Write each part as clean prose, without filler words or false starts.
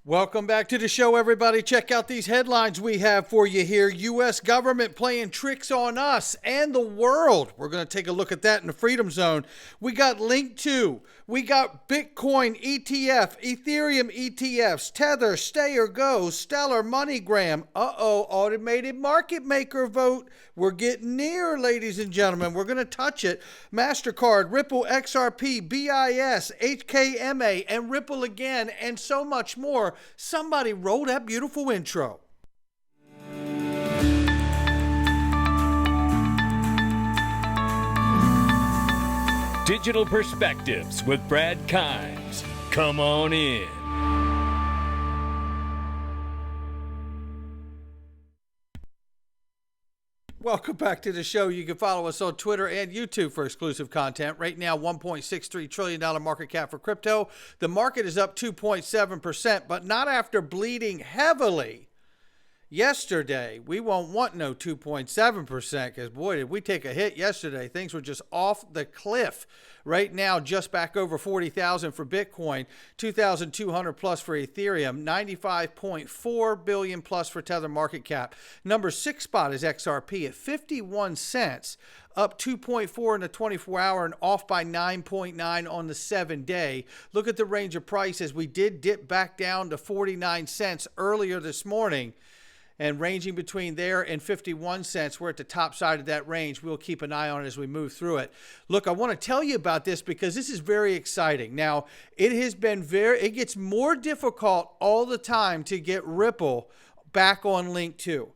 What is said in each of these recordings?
Welcome back to the show, everybody. Check out these headlines we have for you here. U.S. government playing tricks on us and the world. We're going to take a look at that in the Freedom Zone. We got linqto. We got Bitcoin ETF, Ethereum ETFs, Tether, Stay or Go, Stellar, Moneygram. Automated market maker vote. We're getting near, ladies and gentlemen. We're going to touch it. MasterCard, Ripple, XRP, BIS, HKMA, and Ripple again, and so much more. Somebody roll that beautiful intro. Digital Perspectives with Brad Kimes. Come on in. Welcome back to the show. You can follow us on Twitter and YouTube for exclusive content. Right now, $1.63 trillion market cap for crypto. The market is up 2.7%, but not after bleeding heavily yesterday. We won't want no 2.7% because, boy, did we take a hit yesterday. Things were just off the cliff. Right now, just back over 40,000 for Bitcoin, 2,200 plus for Ethereum, 95.4 billion plus for Tether market cap. Number 6 spot is XRP at 51 cents, up 2.4 in the 24-hour and off by 9.9 on the 7-day. Look at the range of prices. We did dip back down to 49 cents earlier this morning, and ranging between there and 51 cents. We're at the top side of that range. We'll keep an eye on it as we move through it. Look, I want to tell you about this because this is very exciting. Now, it gets more difficult all the time to get Ripple back on linqto.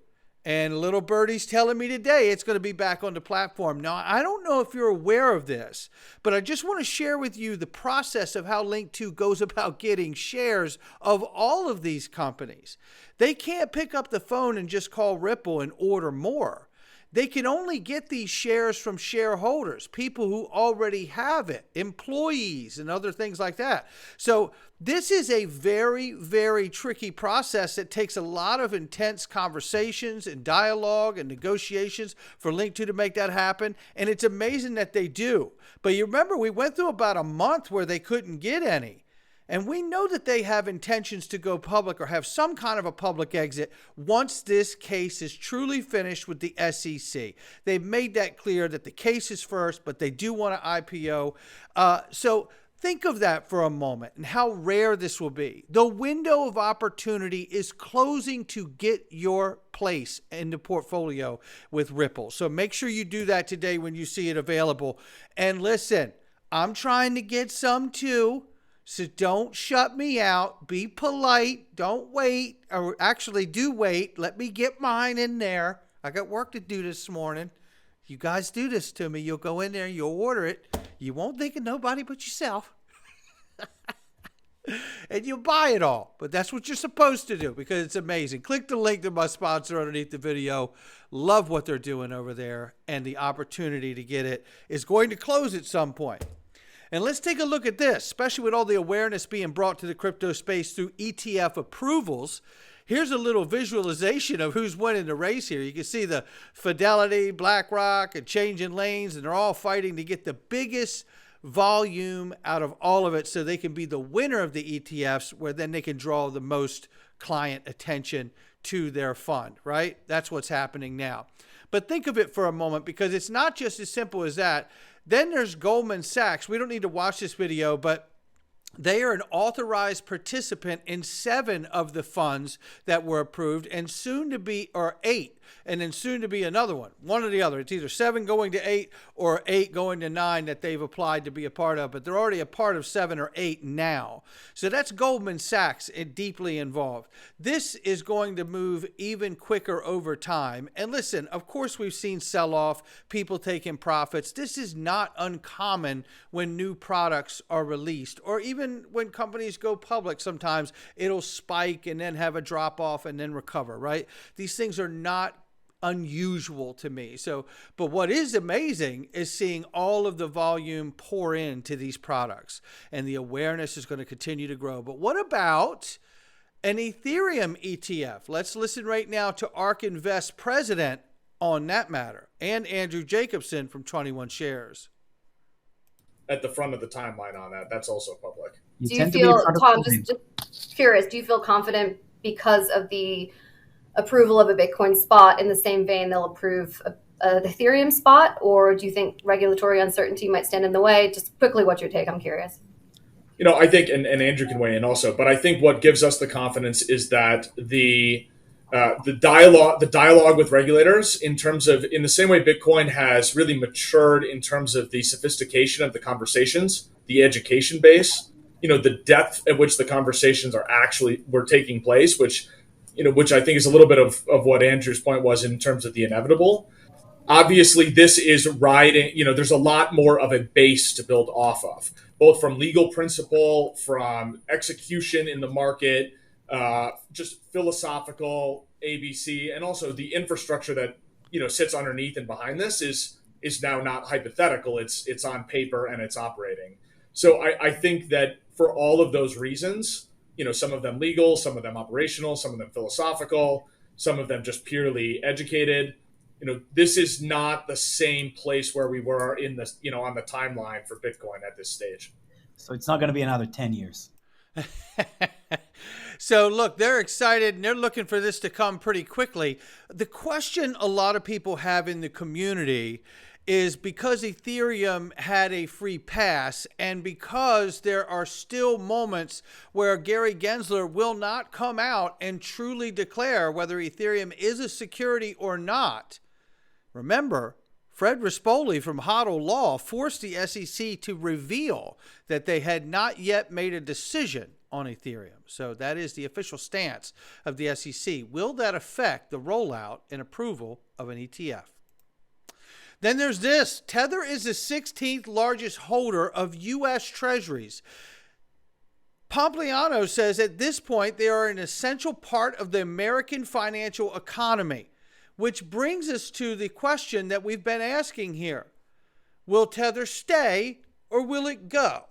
And little birdie's telling me today it's going to be back on the platform. Now, I don't know if you're aware of this, but I just want to share with you the process of how linqto goes about getting shares of all of these companies. They can't pick up the phone and just call Ripple and order more. They can only get these shares from shareholders, people who already have it, employees and other things like that. So this is a very, very tricky process that takes a lot of intense conversations and dialogue and negotiations for linqto to make that happen. And it's amazing that they do. But you remember, we went through about a month where they couldn't get any. And we know that they have intentions to go public or have some kind of a public exit once this case is truly finished with the SEC. They've made that clear that the case is first, but they do want to IPO. So think of that for a moment and how rare this will be. The window of opportunity is closing to get your place in the portfolio with Ripple. So make sure you do that today when you see it available. And listen, I'm trying to get some too. So don't shut me out. Be polite. Don't wait. Or actually do wait. Let me get mine in there. I got work to do this morning. You guys do this to me. You'll go in there. You'll order it. You won't think of nobody but yourself. And you'll buy it all. But that's what you're supposed to do because it's amazing. Click the link to my sponsor underneath the video. Love what they're doing over there. And the opportunity to get it is going to close at some point. And let's take a look at this, especially with all the awareness being brought to the crypto space through ETF approvals. Here's a little visualization of who's winning the race here. You can see the Fidelity, BlackRock, and Changing Lanes, and they're all fighting to get the biggest volume out of all of it so they can be the winner of the ETFs, where then they can draw the most client attention to their fund, right? That's what's happening now. But think of it for a moment, because it's not just as simple as that. Then there's Goldman Sachs. We don't need to watch this video, but they are an authorized participant in 7 of the funds that were approved, and soon to be, or 8, and then soon to be another one or the other. It's either 7 going to 8 or 8 going to 9 that they've applied to be a part of, but they're already a part of 7 or 8 now. So that's Goldman Sachs deeply involved. This is going to move even quicker over time. And listen, of course we've seen sell-off, people taking profits. This is not uncommon when new products are released, or even when companies go public. Sometimes it'll spike and then have a drop off and then recover, right? These things are not unusual to me. But what is amazing is seeing all of the volume pour into these products, and the awareness is going to continue to grow. But what about an Ethereum ETF? Let's listen right now to ARK Invest president on that matter, and Andrew Jacobson from 21 Shares. At the front of the timeline on that, that's also public. You Do you tend to be a feel, product Tom, owner. just curious, do you feel confident because of the approval of a Bitcoin spot in the same vein they'll approve the Ethereum spot, or do you think regulatory uncertainty might stand in the way? Just quickly, what's your take? I'm curious. I think, and Andrew can weigh in also, but I think what gives us the confidence is that the dialogue with regulators in the same way Bitcoin has really matured in terms of the sophistication of the conversations, the education base, the depth at which the conversations were taking place, which I think is a little bit of what Andrew's point was in terms of the inevitable. Obviously, this is riding, there's a lot more of a base to build off of, both from legal principle, from execution in the market, just philosophical ABC, and also the infrastructure that, sits underneath and behind this is now not hypothetical. It's on paper and it's operating. So I think that for all of those reasons, some of them legal, some of them operational, some of them philosophical, some of them just purely educated, this is not the same place where we were in the, on the timeline for Bitcoin at this stage. So it's not going to be another 10 years. So look, they're excited and they're looking for this to come pretty quickly. The question a lot of people have in the community is because Ethereum had a free pass and because there are still moments where Gary Gensler will not come out and truly declare whether Ethereum is a security or not. Remember, Fred Rispoli from HODL Law forced the SEC to reveal that they had not yet made a decision on Ethereum. So that is the official stance of the SEC. Will that affect the rollout and approval of an ETF? Then there's this. Tether is the 16th largest holder of U.S. Treasuries. Pompliano says at this point they are an essential part of the American financial economy, which brings us to the question that we've been asking here. Will Tether stay or will it go?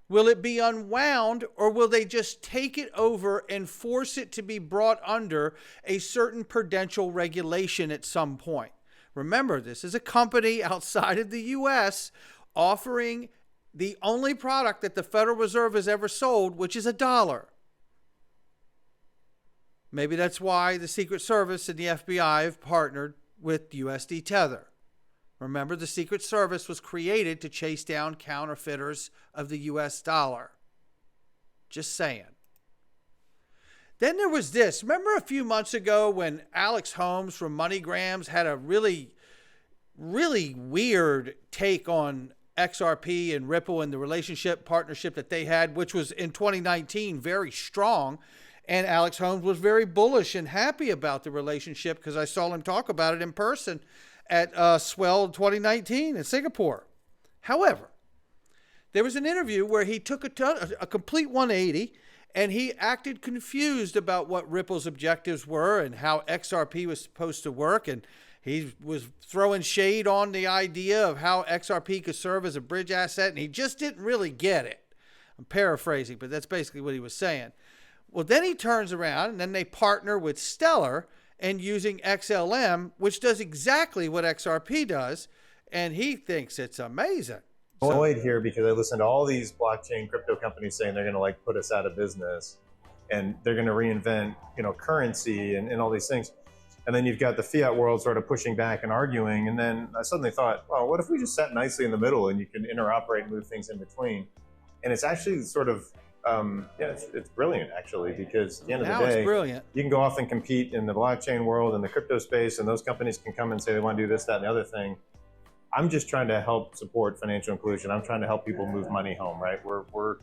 Will it be unwound or will they just take it over and force it to be brought under a certain prudential regulation at some point? Remember, this is a company outside of the U.S. offering the only product that the Federal Reserve has ever sold, which is $1. Maybe that's why the Secret Service and the FBI have partnered with USD Tether. Remember, the Secret Service was created to chase down counterfeiters of the U.S. dollar. Just saying. Then there was this. Remember a few months ago when Alex Holmes from Moneygrams had a really, really weird take on XRP and Ripple and the partnership that they had, which was in 2019 very strong. And Alex Holmes was very bullish and happy about the relationship because I saw him talk about it in person at Swell 2019 in Singapore. However, there was an interview where he took a complete 180 and he acted confused about what Ripple's objectives were and how XRP was supposed to work. And he was throwing shade on the idea of how XRP could serve as a bridge asset. And he just didn't really get it. I'm paraphrasing, but that's basically what he was saying. Well, then he turns around and then they partner with Stellar and using XLM, which does exactly what XRP does. And he thinks it's amazing. Annoyed here because I listen to all these blockchain crypto companies saying they're going to put us out of business and they're going to reinvent, currency and all these things. And then you've got the fiat world sort of pushing back and arguing. And then I suddenly thought, well, what if we just sat nicely in the middle and you can interoperate and move things in between? And it's actually sort of, it's brilliant actually, because at the end of the day, you can go off and compete in the blockchain world and the crypto space, and those companies can come and say they want to do this, that, and the other thing. I'm just trying to help support financial inclusion. I'm trying to help people move money home, right? We're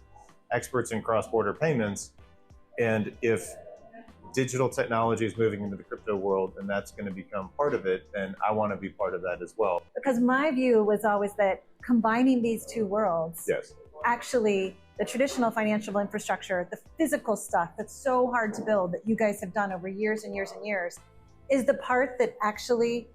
experts in cross-border payments. And if digital technology is moving into the crypto world and that's going to become part of it, then I want to be part of that as well. Because my view was always that combining these two worlds, yes, actually the traditional financial infrastructure, the physical stuff that's so hard to build that you guys have done over years and years and years, is the part that actually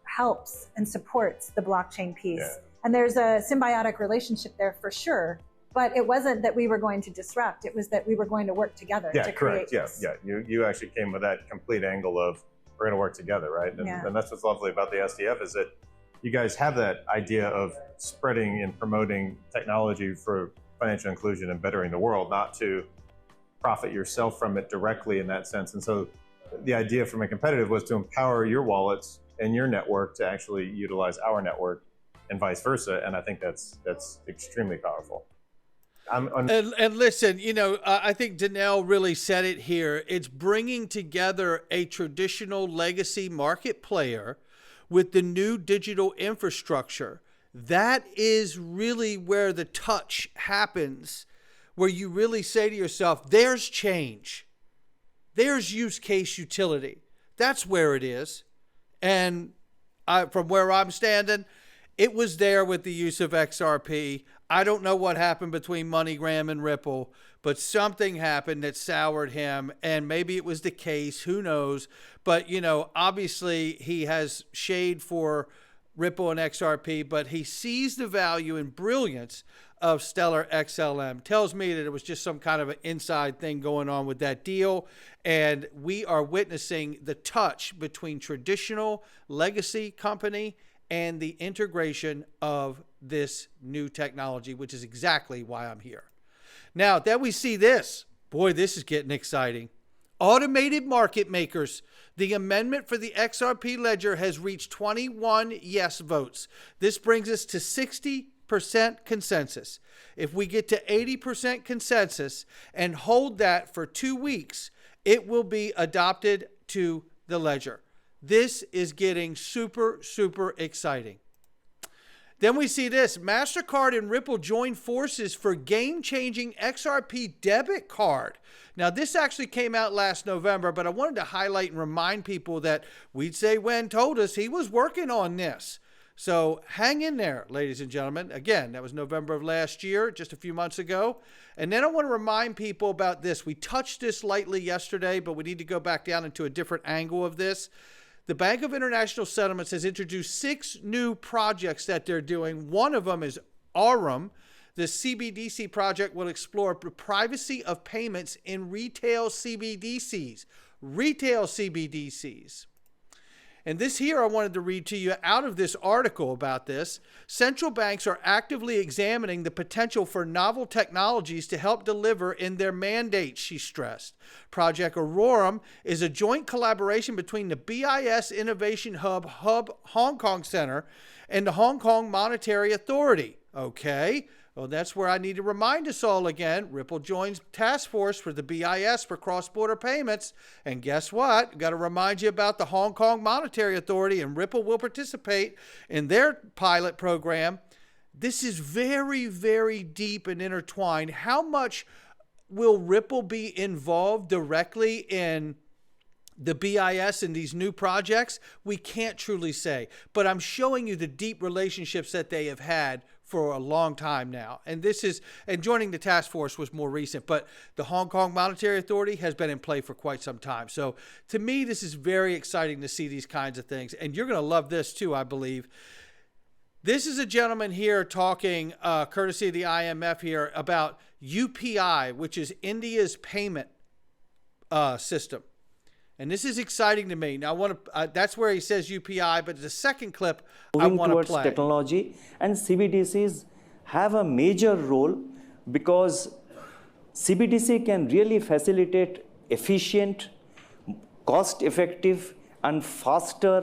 helps and supports the blockchain piece. Yeah. And there's a symbiotic relationship there for sure, but it wasn't that we were going to disrupt, it was that we were going to work together to create this. You actually came with that complete angle of we're going to work together, right? And that's what's lovely about the SDF is that you guys have that idea of spreading and promoting technology for financial inclusion and bettering the world, not to profit yourself from it directly in that sense. And so the idea from a competitive was to empower your wallets and your network to actually utilize our network and vice versa. And I think that's extremely powerful. And listen, I think Danelle really said it here. It's bringing together a traditional legacy market player with the new digital infrastructure. That is really where the touch happens, where you really say to yourself, there's change. There's use case utility. That's where it is. And from where I'm standing, it was there with the use of XRP. I don't know what happened between Moneygram and Ripple, but something happened that soured him, and maybe it was the case, who knows. But, obviously he has shade for Ripple and XRP, but he sees the value and brilliance of Stellar XLM. Tells me that it was just some kind of an inside thing going on with that deal, and we are witnessing the touch between traditional legacy company and the integration of this new technology, which is exactly why I'm here. Now, then we see this. Boy, this is getting exciting. Automated market makers. The amendment for the XRP ledger has reached 21 yes votes. This brings us to 60% consensus. If we get to 80% consensus and hold that for 2 weeks, it will be adopted to the ledger. This is getting super, super exciting. Then we see this. MasterCard and Ripple join forces for game-changing XRP debit card. Now, this actually came out last November, but I wanted to highlight and remind people that We'd Say When told us he was working on this. So hang in there, ladies and gentlemen. Again, that was November of last year, just a few months ago. And then I want to remind people about this. We touched this lightly yesterday, but we need to go back down into a different angle of this. The Bank of International Settlements has introduced 6 new projects that they're doing. One of them is ARM. The CBDC project will explore the privacy of payments in retail CBDCs. Retail CBDCs. And this here I wanted to read to you out of this article about this. Central banks are actively examining the potential for novel technologies to help deliver in their mandates, she stressed. Project Aurorum is a joint collaboration between the BIS Innovation Hub Hong Kong Center and the Hong Kong Monetary Authority. Okay. Well, that's where I need to remind us all again. Ripple joins task force for the BIS for cross-border payments. And guess what? Got to remind you about the Hong Kong Monetary Authority, and Ripple will participate in their pilot program. This is very, very deep and intertwined. How much will Ripple be involved directly in the BIS and these new projects? We can't truly say. But I'm showing you the deep relationships that they have had for a long time now. And joining the task force was more recent, but the Hong Kong Monetary Authority has been in play for quite some time. So to me, this is very exciting to see these kinds of things. And you're going to love this too, I believe. This is a gentleman here talking, courtesy of the IMF here, about UPI, which is India's payment system. And this is exciting to me. Now, that's where he says UPI, but the second clip I want to play. Technology, and CBDCs have a major role because CBDC can really facilitate efficient, cost-effective, and faster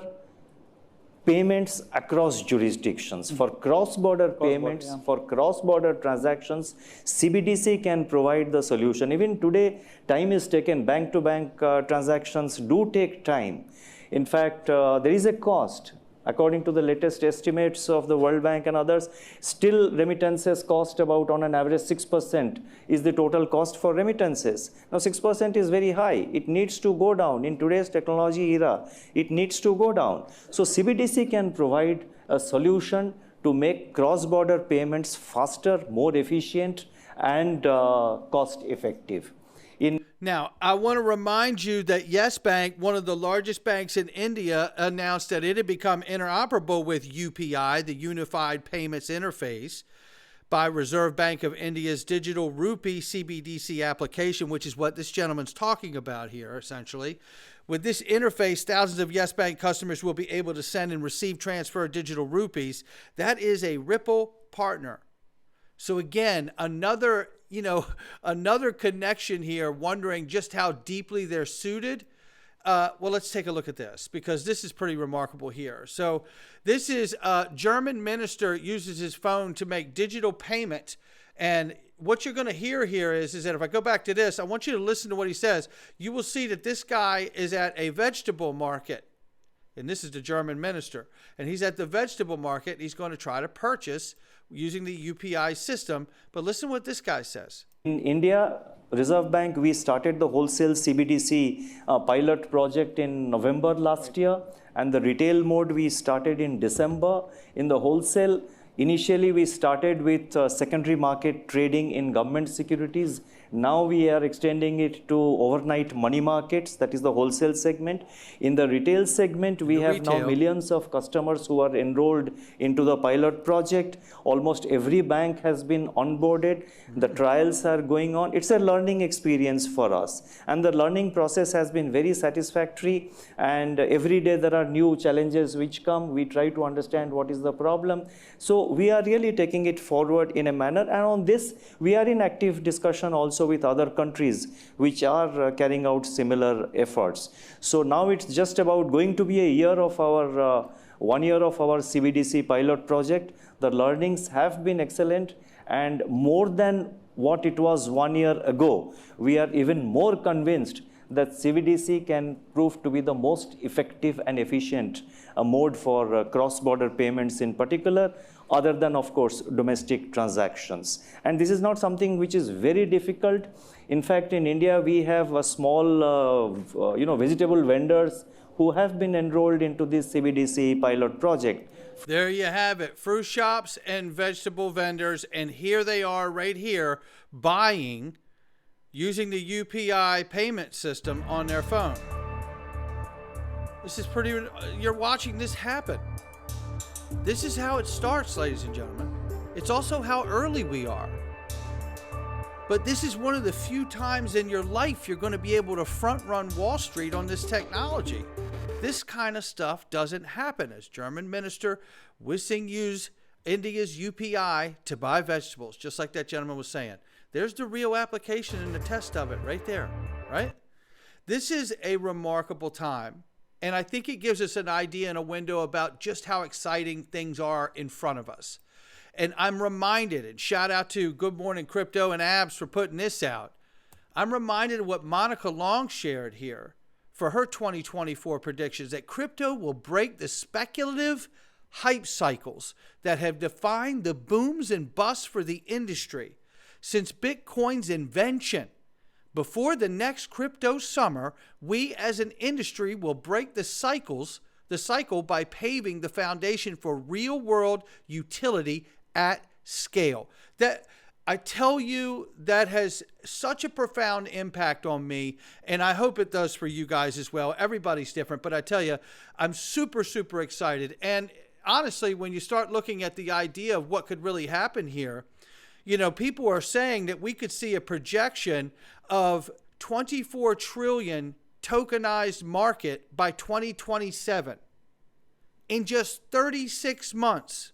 payments across jurisdictions. For cross-border payments, for cross-border transactions, CBDC can provide the solution. Even today, time is taken. Bank-to-bank transactions do take time. In fact, there is a cost. According to the latest estimates of the World Bank and others, still remittances cost about on an average 6% is the total cost for remittances. Now 6% is very high. It needs to go down. In today's technology era, it needs to go down. So CBDC can provide a solution to make cross-border payments faster, more efficient, and cost effective. Now, I want to remind you that Yes Bank, one of the largest banks in India, announced that it had become interoperable with UPI, the Unified Payments Interface, by Reserve Bank of India's digital rupee CBDC application, which is what this gentleman's talking about here, essentially. With this interface, thousands of Yes Bank customers will be able to send and receive transfer digital rupees. That is a Ripple partner. So again, another connection here, wondering just how deeply they're suited. Well, let's take a look at this, because this is pretty remarkable here. So this is a German minister uses his phone to make digital payment. And what you're going to hear here is that if I go back to this, I want you to listen to what he says. You will see that this guy is at a vegetable market. And this is the German minister. And he's at the vegetable market. And he's going to try to purchase using the UPI system. But listen what this guy says. In India, Reserve Bank, we started the wholesale CBDC pilot project in November last year. And the retail mode we started in December. In the wholesale, initially we started with secondary market trading in government securities. Now we are extending it to overnight money markets, that is the wholesale segment. In the retail segment, we have now millions of customers who are enrolled into the pilot project. Almost every bank has been onboarded. The trials are going on. It's a learning experience for us. And the learning process has been very satisfactory. And every day there are new challenges which come. We try to understand what is the problem. So we are really taking it forward in a manner. And on this, we are in active discussion also with other countries which are carrying out similar efforts. So now it's just about going to be a year of our 1 year of our CBDC pilot project. The learnings have been excellent, and more than what it was 1 year ago, we are even more convinced that CBDC can prove to be the most effective and efficient mode for cross-border payments in particular, other than, of course, domestic transactions. And this is not something which is very difficult. In fact, in India, we have a small, vegetable vendors who have been enrolled into this CBDC pilot project. There you have it, fruit shops and vegetable vendors. And here they are right here buying using the UPI payment system on their phone. This is pretty, you're watching this happen. This is how it starts, ladies and gentlemen. It's also how early we are. But this is one of the few times in your life you're going to be able to front run Wall Street on this technology. This kind of stuff doesn't happen, as German minister wishing use India's UPI to buy vegetables, just like that gentleman was saying. There's the real application and the test of it right there, right? This is a remarkable time. And I think it gives us an idea and a window about just how exciting things are in front of us. And I'm reminded, and shout out to Good Morning Crypto and AMMs for putting this out. I'm reminded of what Monica Long shared here for her 2024 predictions, that crypto will break the speculative hype cycles that have defined the booms and busts for the industry since Bitcoin's invention. Before the next crypto summer, we as an industry will break the cycle by paving the foundation for real-world utility at scale. That, I tell you, that has such a profound impact on me, and I hope it does for you guys as well. Everybody's different, but I tell you, I'm super, super excited. And honestly, when you start looking at the idea of what could really happen here, you know, people are saying that we could see a projection of 24 trillion tokenized market by 2027 in just 36 months.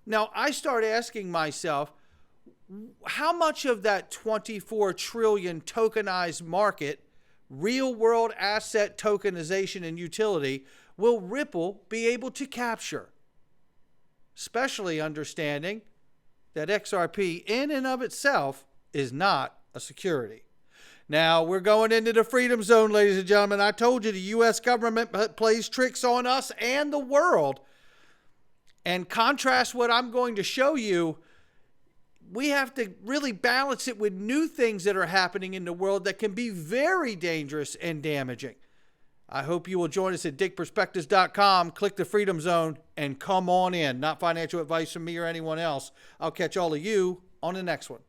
Now, I start asking myself, how much of that 24 trillion tokenized market, real world asset tokenization and utility, will Ripple be able to capture? Especially understanding that XRP in and of itself is not a security. Now, we're going into the freedom zone, ladies and gentlemen. I told you the U.S. government plays tricks on us and the world. And contrast what I'm going to show you, we have to really balance it with new things that are happening in the world that can be very dangerous and damaging. I hope you will join us at digitalperspectives.com. Click the Freedom Zone and come on in. Not financial advice from me or anyone else. I'll catch all of you on the next one.